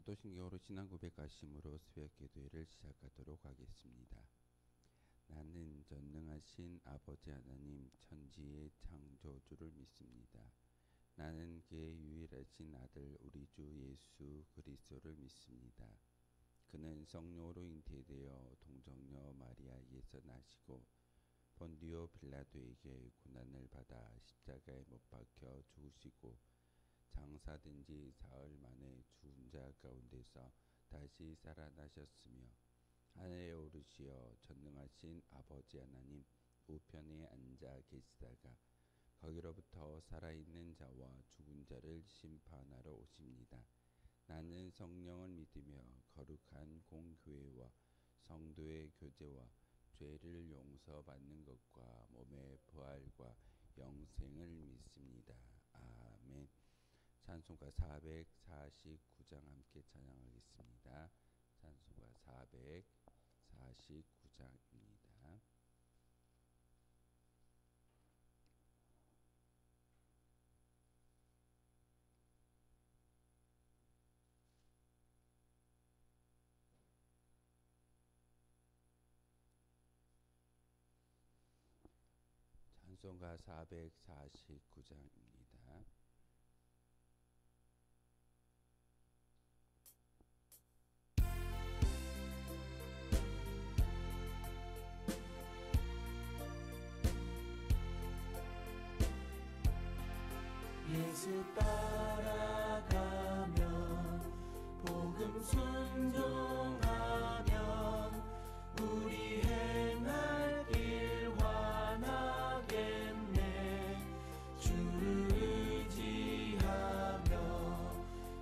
사도신경으로 신앙 고백하심으로 새벽 기도회를 시작하도록 하겠습니다. 나는 전능하신 아버지 하나님 천지의 창조주를 믿습니다. 나는 그의 유일하신 아들 우리 주 예수 그리스도를 믿습니다. 그는 성령으로 잉태되어 동정녀 마리아에게서 나시고 본디오 빌라도에게 고난을 받아 십자가에 못 박혀 죽으시고 장사된 지 사흘 만에 죽은 자 가운데서 다시 살아나셨으며 하늘에 오르시어 전능하신 아버지 하나님 우편에 앉아 계시다가 거기로부터 살아있는 자와 죽은 자를 심판하러 오십니다. 나는 성령을 믿으며 거룩한 공교회와 성도의 교제와 죄를 용서받는 것과 몸의 부활과 영생을 믿습니다. 아멘. 찬송가 449장 함께 찬양하겠습니다. 찬송가 449장입니다. 찬송가 449장입니다. 예수 따라가면 복음 순종하면 우리 행할 길 환하겠네. 주를 의지하며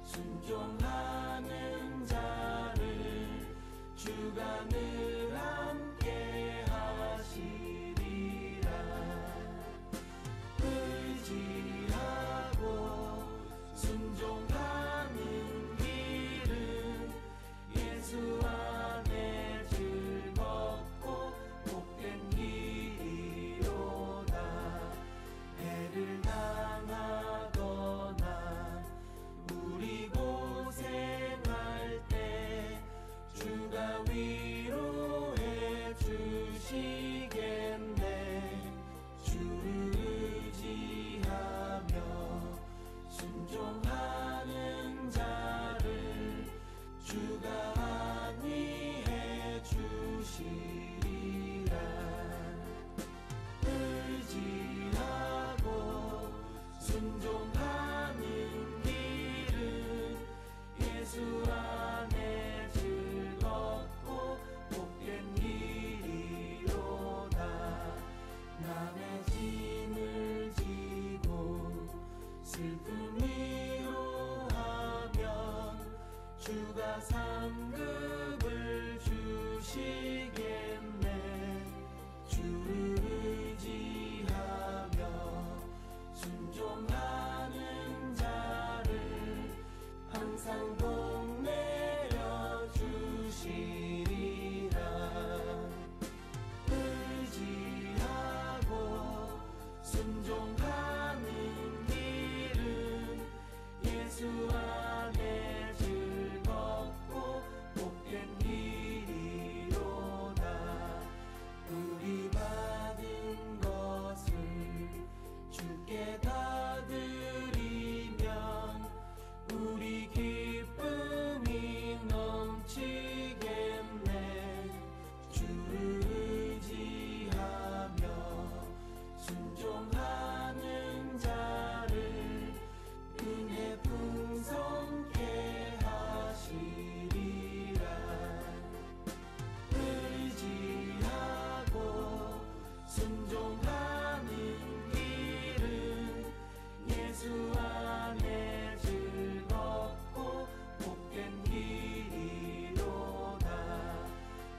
순종하는 자를 주가 늘 함께 하시리라. 순종하는 길은 예수 안에 즐겁고 복된 길이로다. 해를 당하거나 우리 고생할 때 주가 위로해 주시겠네. 주를 의지하며 순종하는 자를 주가 안위해 주시리라. 의지하고 순종하는 길은 예수 안에 즐겁고 복된 길이로다. 남의 짐을 지고 슬픔 위로하면 주가 상급을 주시겠네. 주를 의지하며 순종하는 자를 항상 복 내려 주시리라. 의지하고 순종하는 예수 안에 즐겁고 복된 길이로다. 우리 받은 것을 주께 다 드리면 우리 기쁨이 넘치겠네. 주를 의지하며 순종하는 자를 은혜 풍성케 하시리라. 의지하고 순종하는 길은 예수 안에 즐겁고 복된 길이로다.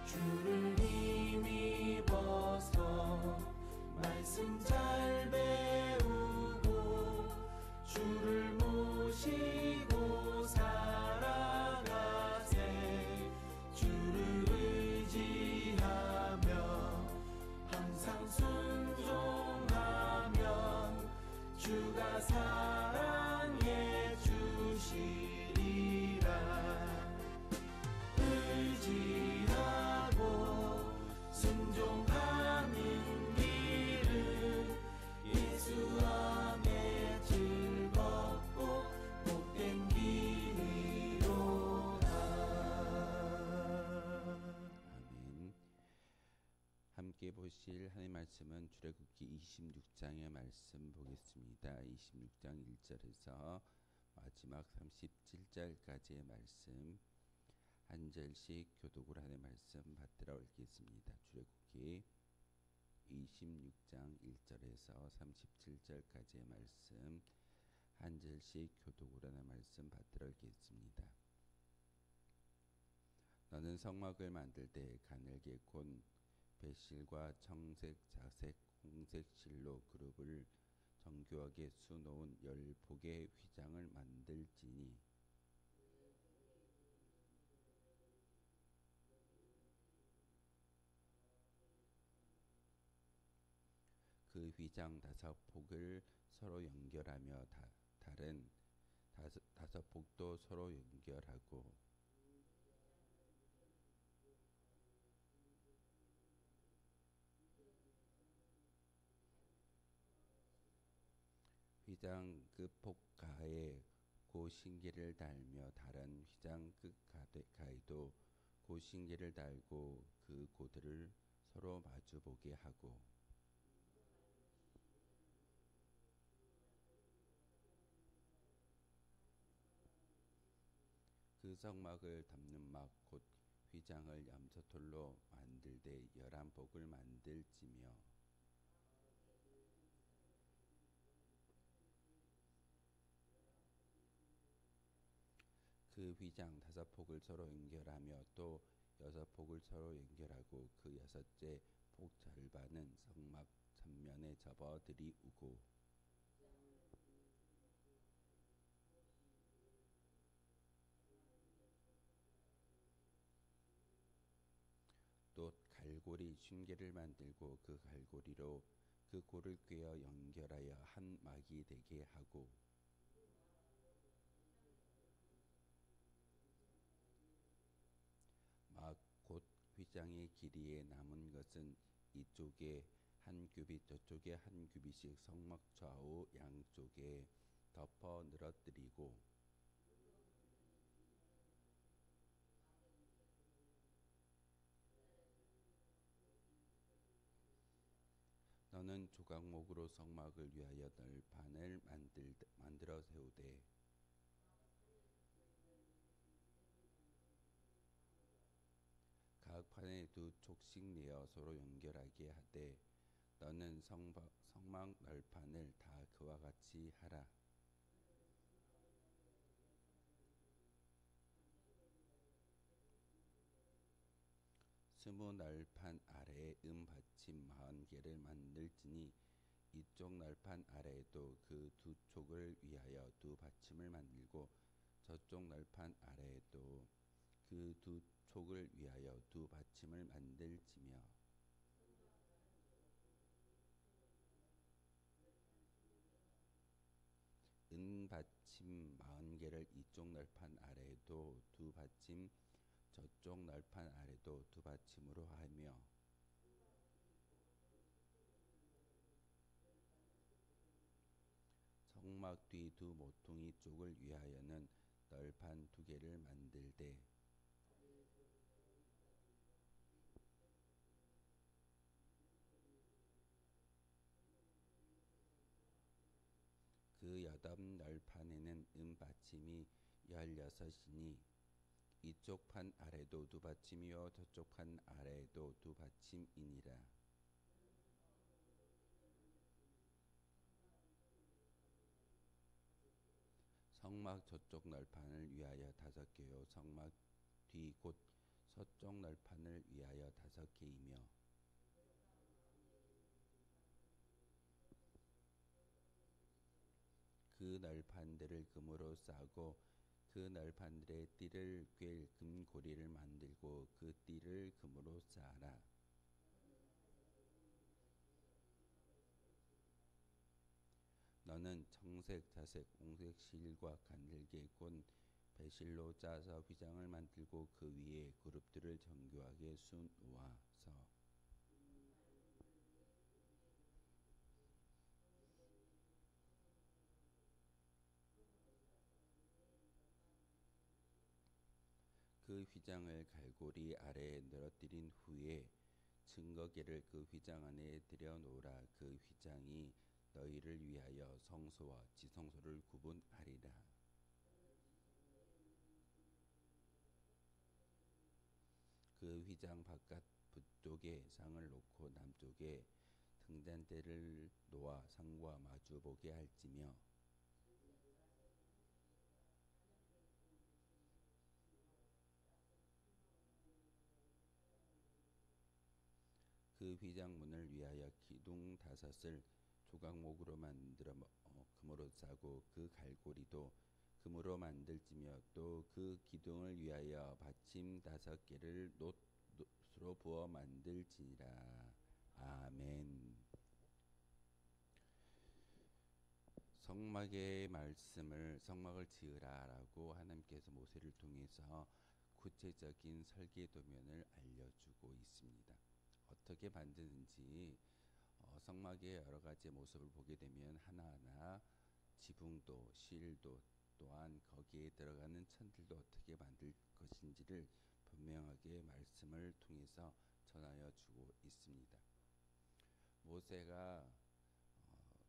주를 힘입어서 말씀 잘 배우고 주를 모시고 살아가세. 주를 의지하며 항상 순종하면 주가 사랑해 주시리라. 우선 출애굽기 26장의 말씀 보겠습니다. 26장 1절에서 마지막 37절까지의 말씀 한 절씩 교독을 하는 말씀 받들어 읽겠습니다. 출애굽기 26장 1절에서 37절까지의 말씀 한 절씩 교독을 하는 말씀 받들어 읽겠습니다. 너는 성막을 만들 때 가늘게 꼰 배실과 청색, 자색, 홍색 실로 그룹을 정교하게 수놓은 10폭의 휘장을 만들지니 그 휘장 5폭을 서로 연결하며 다른 5폭도 서로 연결하고 휘장 끝폭 가에 고신기를 달며 다른 휘장 끝 가에도 고신기를 달고 그 고들을 서로 마주보게 하고 그 성막을 덮는 막 곧 휘장을 염소털로 만들되 11폭을 만들지며 그 휘장 5폭을 서로 연결하며 또 6폭을 서로 연결하고 그 6째 폭 절반은 성막 전면에 접어 들이우고 또 갈고리 쉰개를 만들고 그 갈고리로 그 골을 꿰어 연결하여 한 막이 되게 하고 막 곧 휘장의 길이에 남은 것은 이쪽에 한 규빗 저쪽에 한 규빗씩 성막 좌우 양쪽에 덮어 늘어뜨리고 너는 조각목으로 성막을 위하여 널판을 만들어 세우되 각 판에 2촉씩 내어 서로 연결하게 하되 너는 성막 널판을 다 그와 같이 하라. 스무 널판 아래에 받침 40개를 만들지니 이쪽 널판 아래에도 그 2촉을 위하여 2받침을 만들고 저쪽 널판 아래에도 그 2촉을 위하여 2받침을 만들지며 은받침 40개를 이쪽 널판 아래에도 2받침 저쪽 널판 아래도 2받침으로 하며 성막 뒤 2모퉁이 쪽을 위하여는 널판 2개를 만들되 그 여덟 널판에는 은받침이 16이니 이쪽 판 아래도 2받침이요 저쪽 판 아래에도 2받침이니라. 성막 저쪽 널판을 위하여 5개요 성막 뒤 곧 서쪽 널판을 위하여 5개이며 그 널판들을 금으로 싸고 그 널판들의 띠를 꿰 금고리를 만들고 그 띠를 금으로 싸라. 너는 청색, 자색, 홍색 실과 가늘게 꼰 배실로 짜서 휘장을 만들고 그 위에 그룹들을 정교하게 수놓아서 그 휘장을 갈고리 아래에 늘어뜨린 후에 증거계를 그 휘장 안에 들여 놓으라. 너희를 위하여 성소와 지성소를 구분하리라. 그 휘장 바깥 북쪽에 상을 놓고 남쪽에 등잔대를 놓아 상과 마주보게 할지며 그 휘장 문을 위하여 기둥 5을 조각목으로 만들어 금으로 싸고 그 갈고리도 금으로 만들지며 또 그 기둥을 위하여 받침 5개를 놋으로 부어 만들지니라. 아멘. 성막의 말씀을 성막을 지으라라고 하나님께서 모세를 통해서 구체적인 설계 도면을 알려주고 있습니다. 어떻게 만드는지 성막의 여러 가지 모습을 보게 되면 하나하나 지붕도 실도 또한 거기에 들어가는 천들도 어떻게 만들 것인지를 분명하게 말씀을 통해서 전하여 주고 있습니다. 모세가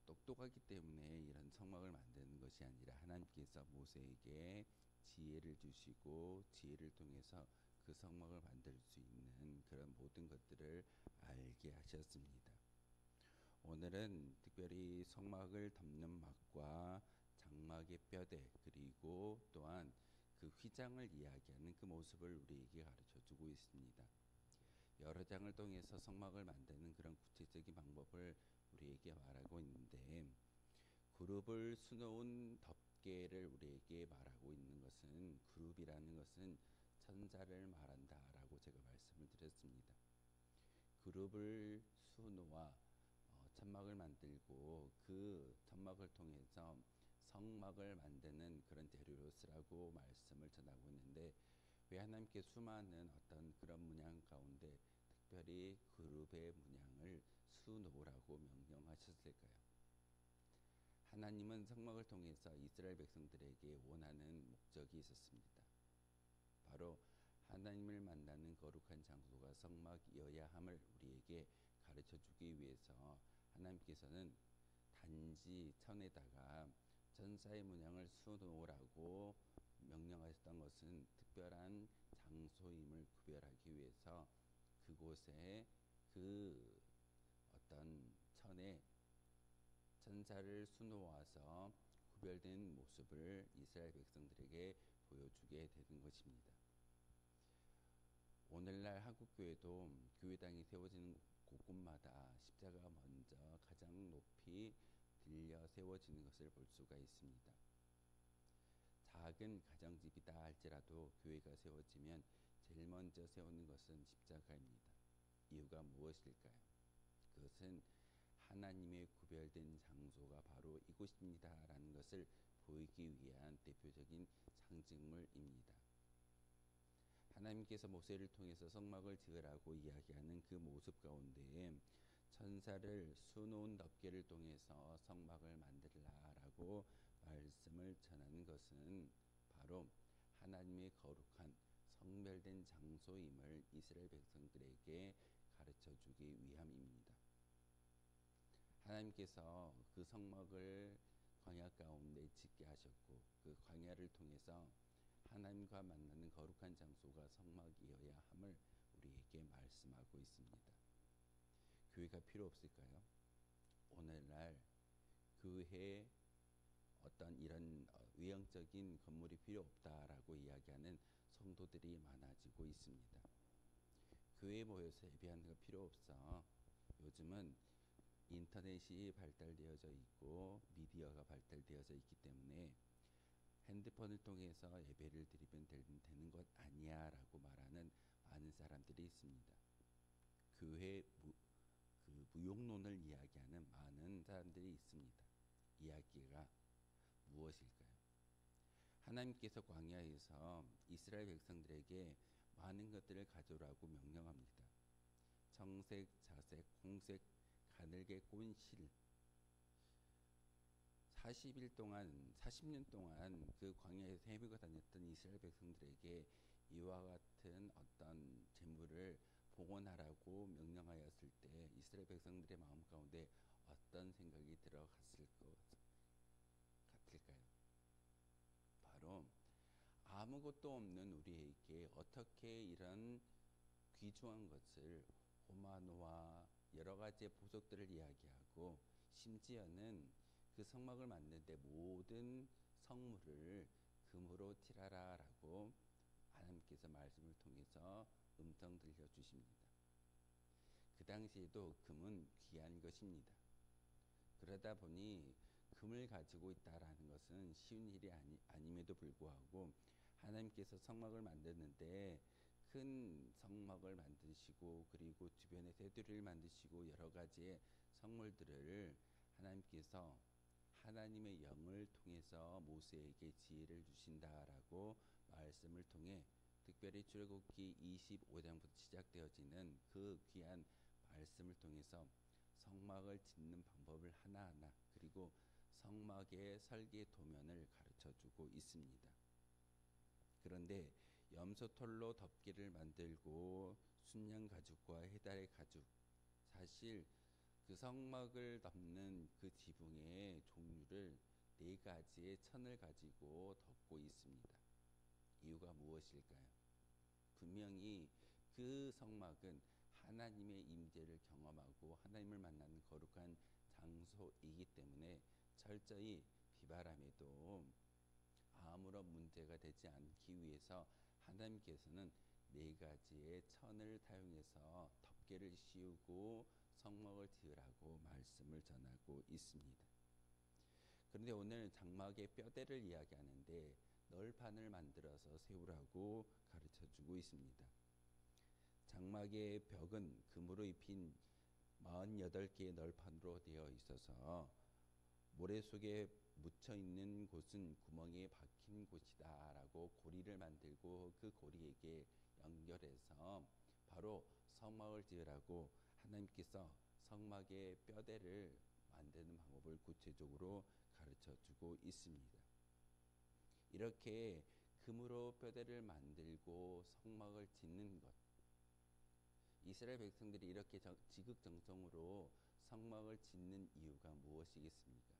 똑똑하기 때문에 이런 성막을 만드는 것이 아니라 하나님께서 모세에게 지혜를 주시고 지혜를 통해서 그 성막을 만들 수 있는 그런 모든 것들을 알게 하셨습니다. 오늘은 특별히 성막을 덮는 막과 장막의 뼈대 그리고 또한 그 휘장을 이야기하는 그 모습을 우리에게 가르쳐 주고 있습니다. 여러 장을 통해서 성막을 만드는 그런 구체적인 방법을 우리에게 말하고 있는데 그룹을 수놓은 덮개를 우리에게 말하고 있는 것은 그룹이라는 것은 천사를 말한다라고 제가 말씀을 드렸습니다. 그룹을 수놓아 천막을 만들고 그 천막을 통해서 성막을 만드는 그런 재료로 쓰라고 말씀을 전하고 있는데 왜 하나님께 수많은 어떤 그런 문양 가운데 특별히 그룹의 문양을 수놓으라고 명령하셨을까요? 하나님은 성막을 통해서 이스라엘 백성들에게 원하는 목적이 있었습니다. 바로 하나님을 만나는 거룩한 장소가 성막이어야 함을 우리에게 가르쳐 주기 위해서 하나님께서는 단지 천에다가 천사의 문양을 수놓으라고 명령하셨던 것은 특별한 장소임을 구별하기 위해서 그곳에 그 어떤 천에 천사를 수놓아서 구별된 모습을 이스라엘 백성들에게 보여주게 되는 것입니다. 오늘날 한국교회도 교회당이 세워지는 곳곳마다 십자가가 먼저 가장 높이 들려 세워지는 것을 볼 수가 있습니다. 작은 가정집이다 할지라도 교회가 세워지면 제일 먼저 세우는 것은 십자가입니다. 이유가 무엇일까요? 그것은 하나님의 구별된 장소가 바로 이곳입니다 라는 것을 보이기 위한 대표적인 상징물입니다. 하나님께서 모세를 통해서 성막을 지으라고 이야기하는 그 모습 가운데 천사를 수놓은 덮개를 통해서 성막을 만들라라고 말씀을 전하는 것은 바로 하나님의 거룩한 성별된 장소임을 이스라엘 백성들에게 가르쳐 주기 위함입니다. 하나님께서 그 성막을 광야 가운데 짓게 하셨고 그 광야를 통해서 하나님과 만나는 거룩한 장소가 성막이어야 함을 우리에게 말씀하고 있습니다. 교회가 필요 없을까요? 오늘날 교회에 어떤 이런 외형적인 건물이 필요 없다라고 이야기하는 성도들이 많아지고 있습니다. 교회에 모여서 예배하는 거 필요 없어. 요즘은 인터넷이 발달되어져 있고 미디어가 발달되어져 있기 때문에 핸드폰을 통해서 예배를 드리면 되는 것 아니야 라고 말하는 많은 사람들이 있습니다. 교회 무용론을 이야기하는 많은 사람들이 있습니다. 이야기가 무엇일까요? 하나님께서 광야에서 이스라엘 백성들에게 많은 것들을 가져오라고 명령합니다. 청색, 자색, 홍색, 가늘게 꼰 실 40년 동안 그 광야에서 헤매고 다녔던 이스라엘 백성들에게 이와 같은 어떤 재물을 봉헌하라고 명령하였을 때 이스라엘 백성들의 마음 가운데 어떤 생각이 들었을까요? 들어갔을 것 같을까요? 바로 아무것도 없는 우리에게 어떻게 이런 귀중한 것을 호마노와 여러 가지의 보석들을 이야기하고 심지어는 그 성막을 만드는데 모든 성물을 금으로 칠하라라고 하나님께서 말씀을 통해서 음성 들려주십니다. 그 당시에도 금은 귀한 것입니다. 그러다 보니 금을 가지고 있다라는 것은 쉬운 일이 아님에도 불구하고 하나님께서 성막을 만드는데 큰 성막을 만드시고 그리고 주변에 테두리를 만드시고 여러 가지의 성물들을 하나님께서 하나님의 영을 통해서 모세에게 지혜를 주신다라고 말씀을 통해 특별히 출애굽기 25장부터 시작되어지는 그 귀한 말씀을 통해서 성막을 짓는 방법을 하나하나 그리고 성막의 설계 도면을 가르쳐주고 있습니다. 그런데 염소털로 덮개를 만들고 순양 가죽과 해달의 가죽, 사실 그 성막을 덮는 그 지붕의 종류를 4가지의 천을 가지고 덮고 있습니다. 이유가 무엇일까요? 분명히 그 성막은 하나님의 임재를 경험하고 하나님을 만나는 거룩한 장소이기 때문에 철저히 비바람에도 아무런 문제가 되지 않기 위해서 하나님께서는 4가지의 천을 사용해서 덮개를 씌우고 성막을 지으라고 말씀을 전하고 있습니다. 그런데 오늘 장막의 뼈대를 이야기하는데 널판을 만들어서 세우라고 가르쳐주고 있습니다. 장막의 벽은 금으로 입힌 48개의 널판으로 되어 있어서 모래 속에 묻혀 있는 곳은 구멍에 박힌 곳이다라고 고리를 만들고 그 고리에게 연결해서 바로 성막을 지으라고 하나님께서 성막의 뼈대를 만드는 방법을 구체적으로 가르쳐주고 있습니다. 이렇게 금으로 뼈대를 만들고 성막을 짓는 것, 이스라엘 백성들이 이렇게 지극정성으로 성막을 짓는 이유가 무엇이겠습니까?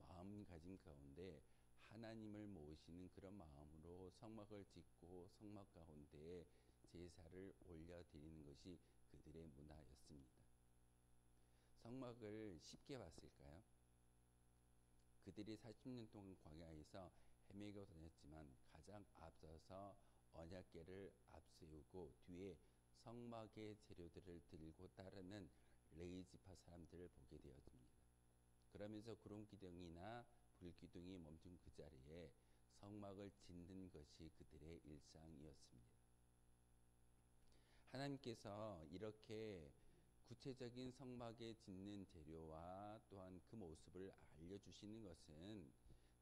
마음가짐 가운데 하나님을 모시는 그런 마음으로 성막을 짓고 성막 가운데 제사를 올려드리는 것이 그들의 문화였습니다. 성막을 쉽게 봤을까요? 그들이 40년 동안 광야에서 헤매고 다녔지만 가장 앞서서 언약궤를 앞세우고 뒤에 성막의 재료들을 들고 따르는 레위지파 사람들을 보게 되었습니다. 그러면서 구름기둥이나 불기둥이 멈춘 그 자리에 성막을 짓는 것이 그들의 일상이었습니다. 하나님께서 이렇게 구체적인 성막에 짓는 재료와 또한 그 모습을 알려주시는 것은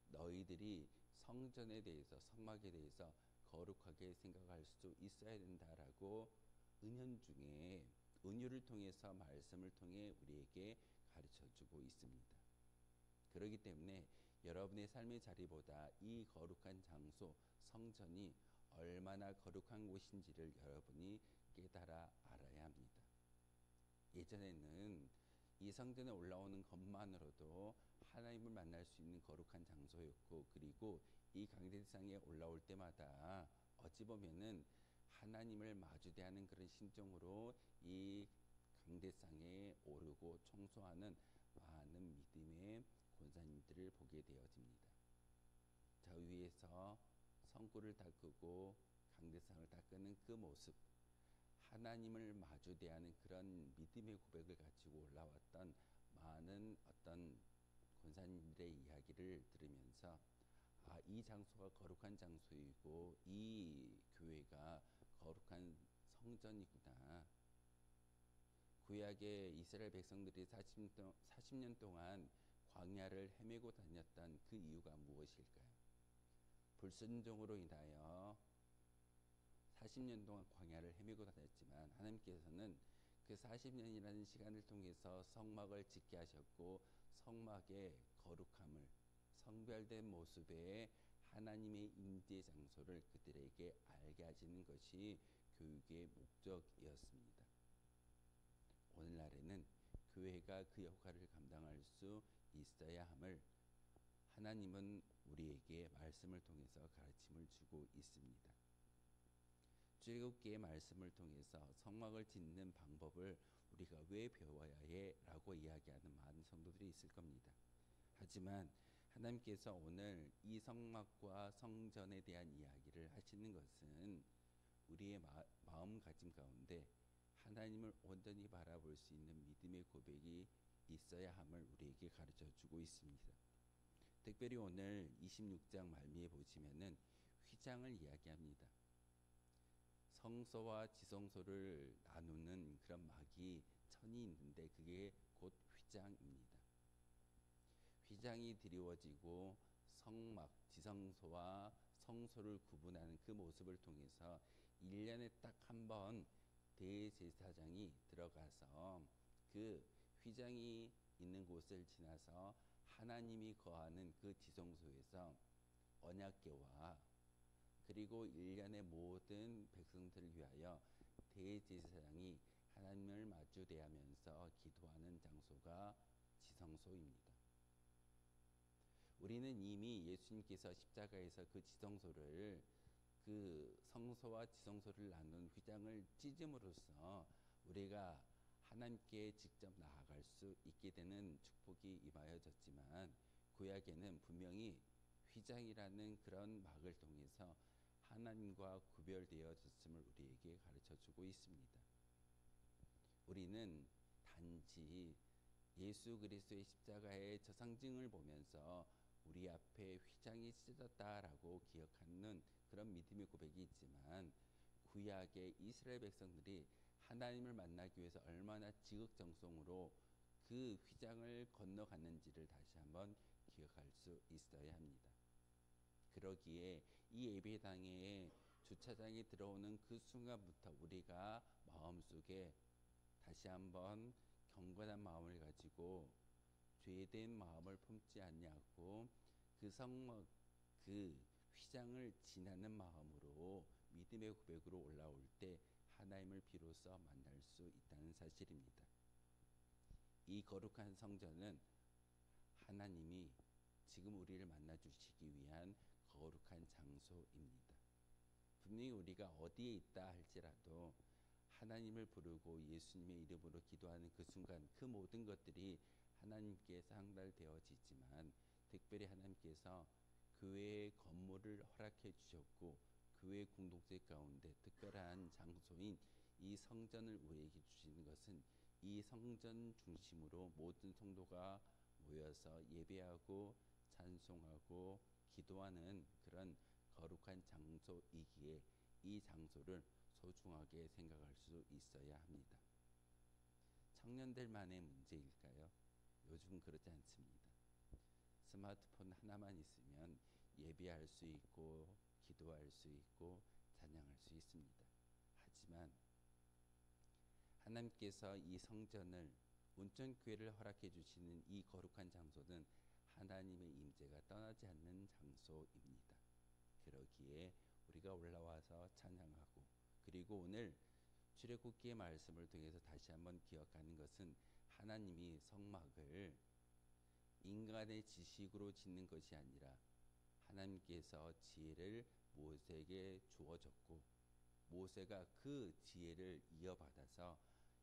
너희들이 성전에 대해서 성막에 대해서 거룩하게 생각할 수 있어야 된다라고 은연중에 은유를 통해서 말씀을 통해 우리에게 가르쳐주고 있습니다. 그렇기 때문에 여러분의 삶의 자리보다 이 거룩한 장소 성전이 얼마나 거룩한 곳인지를 여러분이 깨달아 알아야 합니다. 예전에는 이 성전에 올라오는 것만으로도 하나님을 만날 수 있는 거룩한 장소였고 그리고 이 강대상에 올라올 때마다 어찌 보면은 하나님을 마주대하는 그런 심정으로 이 강대상에 오르고 청소하는 많은 믿음의 권사님들을 보게 되어집니다. 저 위에서 성구를 닦고 강대상을 닦는 그 모습, 하나님을 마주대하는 그런 믿음의 고백을 가지고 올라왔던 많은 어떤 권사님들의 이야기를 들으면서 이 장소가 거룩한 장소이고 이 교회가 거룩한 성전이구나. 구약의 이스라엘 백성들이 40년 동안 광야를 헤매고 다녔던 그 이유가 무엇일까요? 불순종으로 인하여 40년 동안 광야를 헤매고 다녔지만 하나님께서는 그 40년이라는 시간을 통해서 성막을 짓게 하셨고 성막의 거룩함을 성별된 모습의 하나님의 임재 장소를 그들에게 알게 하시는 것이 교육의 목적이었습니다. 오늘날에는 교회가 그 역할을 감당할 수 있어야 함을 하나님은 우리에게 말씀을 통해서 가르침을 주고 있습니다. 출애굽기의 말씀을 통해서 성막을 짓는 방법을 우리가 왜 배워야 해? 라고 이야기하는 많은 성도들이 있을 겁니다. 하지만 하나님께서 오늘 이 성막과 성전에 대한 이야기를 하시는 것은 우리의 마음가짐 가운데 하나님을 온전히 바라볼 수 있는 믿음의 고백이 있어야 함을 우리에게 가르쳐 주고 있습니다. 특별히 오늘 26장 말미에 보시면은 휘장을 이야기합니다. 성소와 지성소를 나누는 그런 막이 천이 있는데 그게 곧 휘장입니다. 휘장이 드리워지고 성막, 지성소와 성소를 구분하는 그 모습을 통해서 1년에 딱 한 번 대제사장이 들어가서 그 휘장이 있는 곳을 지나서 하나님이 거하는 그 지성소에서 언약궤와 그리고 1년의 모든 백성들을 위하여 대제사장이 하나님을 마주 대하면서 기도하는 장소가 지성소입니다. 우리는 이미 예수님께서 십자가에서 그 지성소를 그 성소와 지성소를 나눈 휘장을 찢음으로써 우리가 하나님께 직접 나아갈 수 있게 되는 축복이 임하여졌지만 구약에는 분명히 휘장이라는 그런 막을 통해서 하나님과 구별되어졌음을 우리에게 가르쳐주고 있습니다. 우리는 단지 예수 그리스도의 십자가의 저 상징을 보면서 우리 앞에 휘장이 찢어졌다라고 기억하는 그런 믿음의 고백이 있지만 구약의 이스라엘 백성들이 하나님을 만나기 위해서 얼마나 지극정성으로 그 휘장을 건너갔는지를 다시 한번 기억할 수 있어야 합니다. 그러기에 이 예배당에 주차장에 들어오는 그 순간부터 우리가 마음속에 다시 한번 경건한 마음을 가지고 죄된 마음을 품지 않냐고 그 성막 그 휘장을 지나는 마음으로 믿음의 고백으로 올라올 때 하나님을 비로소 만날 수 있다는 사실입니다. 이 거룩한 성전은 하나님이 지금 우리를 만나 주시기 위한 거룩한 장소입니다. 분명히 우리가 어디에 있다 할지라도 하나님을 부르고 예수님의 이름으로 기도하는 그 순간 그 모든 것들이 하나님께 상달되어지지만 특별히 하나님께서 교회의 건물을 허락해 주셨고 교회 공동체 가운데 특별한 장소인 이 성전을 우리에게 주시는 것은 이 성전 중심으로 모든 성도가 모여서 예배하고 찬송하고 기도하는 그런 거룩한 장소이기에 이 장소를 소중하게 생각할 수 있어야 합니다. 청년들만의 문제일까요? 요즘 그렇지 않습니다. 스마트폰 하나만 있으면 예배할 수 있고 기도할 수 있고 찬양할 수 있습니다. 하지만 하나님께서 이 성전을 온전교회를 허락해 주시는 이 거룩한 장소는 하나님의 임재가 떠나지 않는 장소입니다. 그러기에 우리가 올라와서 찬양하고 그리고 오늘 출애굽기의 말씀을 통해서 다시 한번 기억하는 것은 하나님이 성막을 인간의 지식으로 짓는 것이 아니라 하나님께서 지혜를 모세에게 주어졌고 모세가 그 지혜를 이어받아서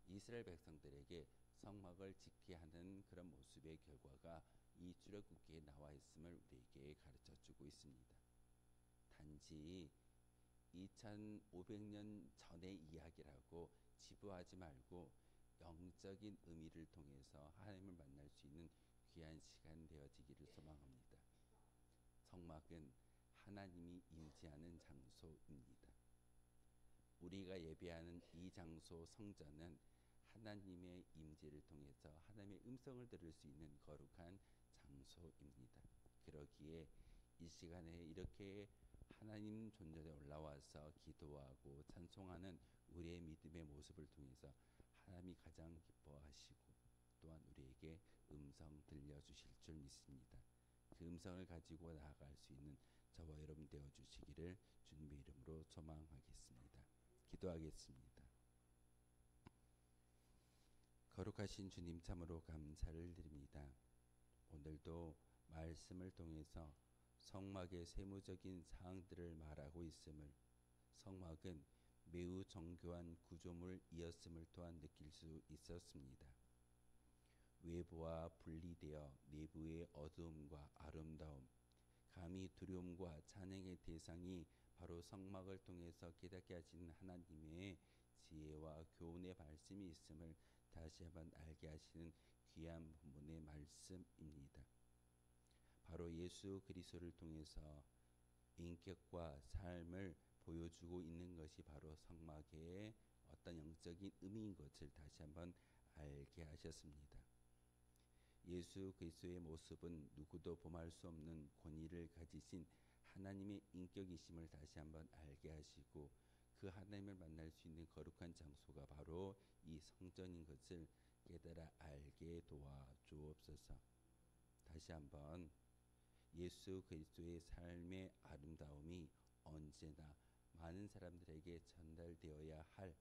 이스라엘 백성들에게 성막을 짓게 하는 그런 모습의 결과가 이 출애굽기에 나와 있음을 우리에게 가르쳐 주고 있습니다. 단지 2500년 전의 이야기라고 지부하지 말고 영적인 의미를 통해서 하나님을 만날 수 있는 귀한 시간 되어지기를 소망합니다. 성막은 하나님이 임재하는 장소입니다. 우리가 예배하는 이 장소 성전은 하나님의 임재를 통해서 하나님의 음성을 들을 수 있는 거룩한 장소입니다. 그러기에 이 시간에 이렇게 하나님 존전에 올라와서 기도하고 찬송하는 우리의 믿음의 모습을 통해서 하나님이 가장 기뻐하시고 또한 우리에게 음성 들려주실 줄 믿습니다. 그 음성을 가지고 나아갈 수 있는 저와 여러분 되어주시기를 주님의 이름으로 소망하겠습니다. 기도하겠습니다. 거룩하신 주님 참으로 감사를 드립니다. 오늘도 말씀을 통해서 성막의 세무적인 사항들을 말하고 있음을, 성막은 매우 정교한 구조물이었음을 또한 느낄 수 있었습니다. 외부와 분리되어 내부의 어두움과 아름다움, 감히 두려움과 찬양의 대상이 바로 성막을 통해서 깨닫게 하시는 하나님의 지혜와 교훈의 말씀이 있음을 다시 한번 알게 하시는 귀한 본문의 말씀입니다. 바로 예수 그리스도를 통해서 인격과 삶을 보여주고 있는 것이 바로 성막의 어떤 영적인 의미인 것을 다시 한번 알게 하셨습니다. 예수 그리스도의 모습은 누구도 범할 수 없는 권위를 가지신 하나님의 인격이심을 다시 한번 알게 하시고, 그 하나님을 만날 수 있는 거룩한 장소가 바로 이 성전인 것을 깨달아 알게 도와 주옵소서. 다시 한번 예수 그리스도의 삶의 아름다움이 언제나 많은 사람들에게 전달되어야 할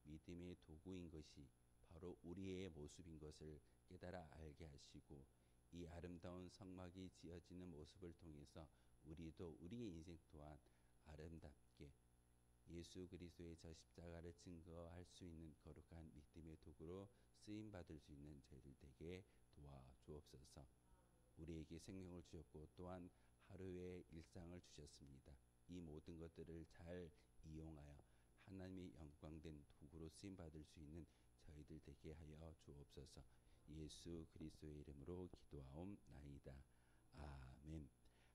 믿음의 도구인 것이 바로 우리의 모습인 것을 깨달아 알게 하시고, 이 아름다운 성막이 지어지는 모습을 통해서 우리도 우리의 인생 또한 아름답게 예수 그리스도의 저 십자가를 증거할 수 있는 거룩한 믿음의 도구로 쓰임 받을 수 있는 저희들 되게 도와 주옵소서. 우리에게 생명을 주셨고 또한 하루의 일상을 주셨습니다. 이 모든 것들을 잘 이용하여 하나님의 영광된 도구로 쓰임 받을 수 있는 저희들 되게 하여 주옵소서. 예수 그리스도의 이름으로 기도하옵나이다. 아멘.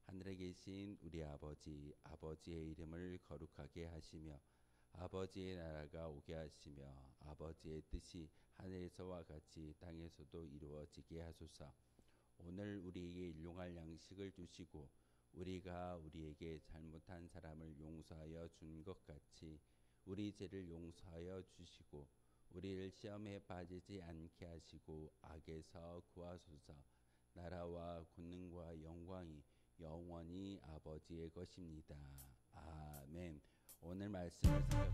하늘에 계신 우리 아버지, 아버지의 이름을 거룩하게 하시며 아버지의 나라가 오게 하시며 아버지의 뜻이 하늘에서와 같이 땅에서도 이루어지게 하소서. 오늘 우리에게 일용할 양식을 주시고 우리가 우리에게 잘못한 사람을 용서하여 준 것 같이 우리 죄를 용서하여 주시고 우리를 시험에 빠지지 않게 하시고 악에서 구하소서. 나라와 권능과 영광이 영원히 아버지의 것입니다. 아멘. 오늘 말씀을 생각하시고